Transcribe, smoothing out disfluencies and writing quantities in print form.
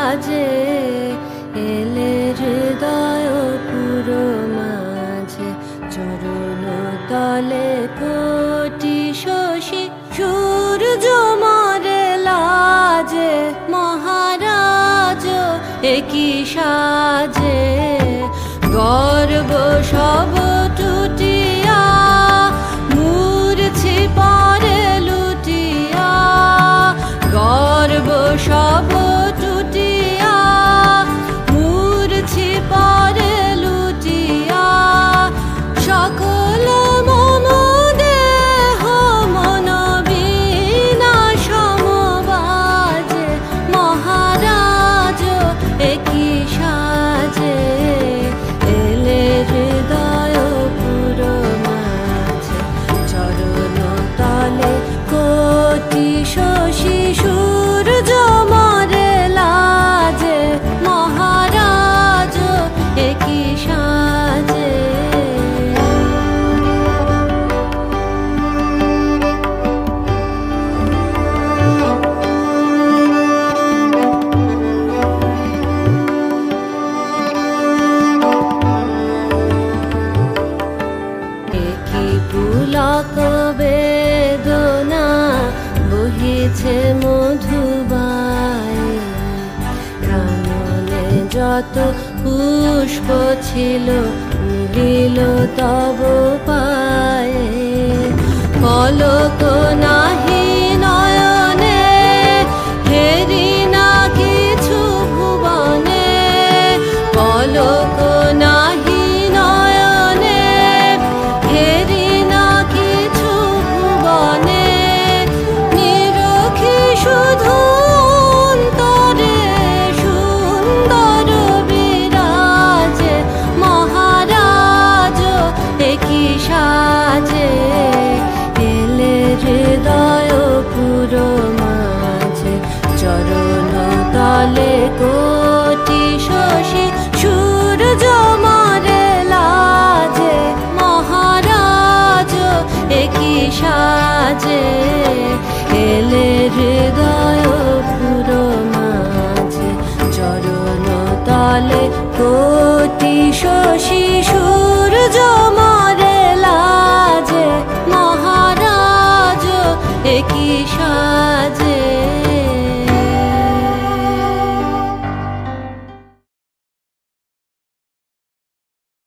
সাজে এলে হৃদয় পুরো মাঝে চরণ তলে কোটি শশী সূর্য মরে লাজে মহারাজ একই সাজে গর্ব সব টুটিয়া মূর্ছি পরে লুটিয়া গর্ব সব টুটিয়া মূর্ছি পরে লুটিয়া সকল মম দেহ মন বিনা সমবাজে মহারাজ একই সাজে এলে হৃদয় পুরো মাঝে চরণ তলে কোটি শশী সূর্য মরে লাজে মহারাজ একই সাজে একই পুলক বেদনা বহিছে মধুবায়ে প্রাণনে যত পুষ্প ছিল মিলিল তব পায়ে পলক নাহি নয়নে হেরি না কিছু ভুবনে পলক নাহি নয়নে হেরি না কিছু ভুবনে নিরখি শুধু অন্তরে সুন্দর বিরাজে মহারাজ একই সাজে এলে হৃদয় পুরো মাঝে চরণ তলে কোটি শশী সূর্য মরে লাজে মহারাজ একই সাজে